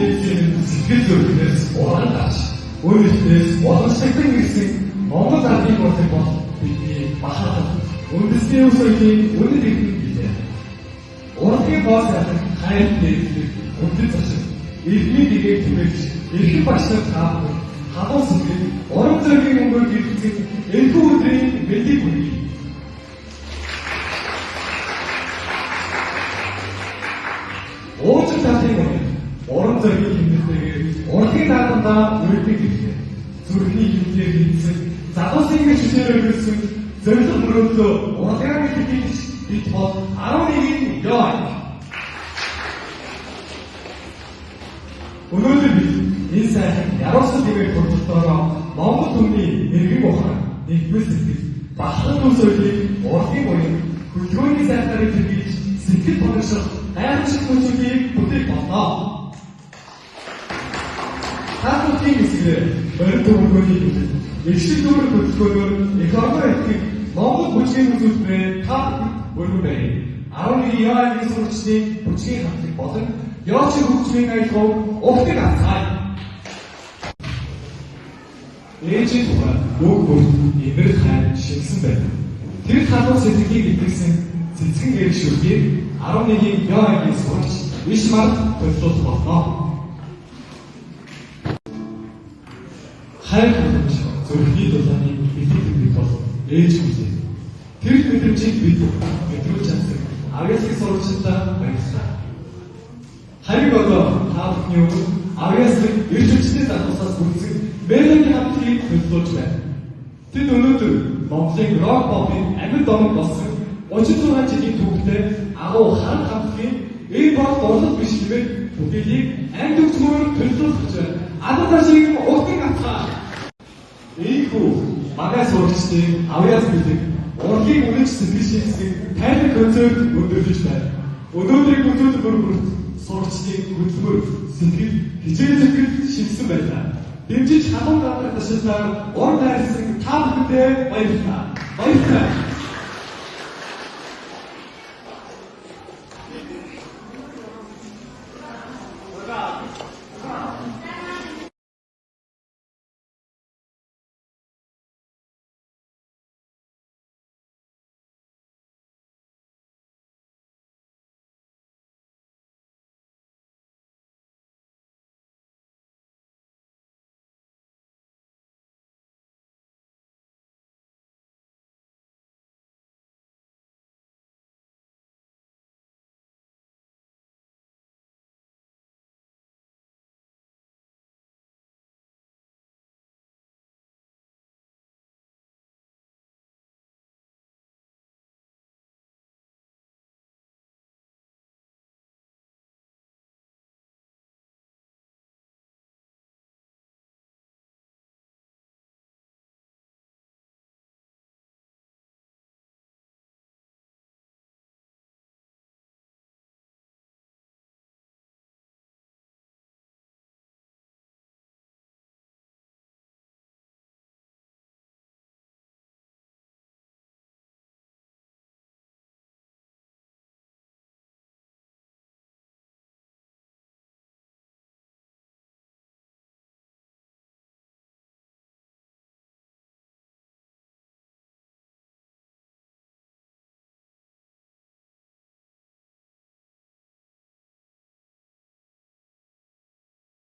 дээдсийн сэтгэл зүрхнээс уран гарч өөрөөс боломжтой гэсэн Монгол ардын бодлого бол бидний бахархах үндэсний үе соёлын үнэт иргэн билээ. Урлагийн боос ялах хайр дээрх үндэс зочид иргэний дэгийг тэмэглэж эрхэм багшлах таах халуун сэтгэл уран зөгийн өнгөөр гэрэлцэх энэхүү өдрийн мэдлэг хүргэе. Уучлал талын уран зөгийн хэмнэлтэйгээр урлагийн наадамдаа үргэлж ирлээ. Зүрхний хэмнэлээр хийсэн залуусын гişээр өргөсөн зөвлөх мөрөөдлөө урлагийн хэлхийж бид бол 11-ийн ёо. Өнөөдөр бид энэ сайхан яруусан дэмээр төрөлтөөрөө Монгол түмний иргэн ухаан нэгдмэл сэтгэл бахархал үе соёлыг урлагийн буян хөдөлгөөний сайхнаар хэрэгжиж сэтгэл тунагших гайхамшиг зүйлийг бүтээх болно. Хаалтын хэсгээр баримт өргөний бүтээл эвшлэг дүүрэг хөдөлгөөнөөр их орноо итгэх Монгол бүжгийн үзүүлбэрээ тав өргөнэй. 11 яагийн сурчдын бүжгийн хамтлаг болон Яочин хөгжмийн аялал угтыг авцгаая. Ээжийн тухай үг бүрт эмэрх хайн шигсэн байна. Тэр халуун сэтгэлийг илэрсэн цэцгэн гэршүүлгийг 11-ийн яагийн сурч иш мар төлөвлөх болно. Хайр хандж зүрхний дулааны бэлтгэл бол ээж хүлээ. Тэр мэдрэмжийг бид мэдрүүлж чадсан авьяасыг сурчдаа баярлалаа. Харин одоо та бүхний өмнө авьяасыг ирж хүчтэй залуусаас бүрдсэн мелоди хамтлагийг төлөвлөж байна. Тэд өнөөдөр Монголын рок попын амьд домог болсон 36 жилийн түүхтэй агуу хаан хамтлагийн энэ бол дурлал биш гэмээр бүтээлийг амьд хөгжмөөр төлөвлөж байна. Адуу шиг угтыг авцгаа. Ийхүү манай сурагчдын авьяас бэлэг урлагийн үнэч сэтгэл шийдсэг тайлбар концерт өндөрлөж байна. Өнөөдрийн өдөр бүр сурагчдын хөдөлмөр сэтгэл хичээл зүтгэл шигсэн байлаа. Дэмжиж халуун гадар ташаалаар уран найрсан та бүхэндээ баярлалаа. Баярлалаа.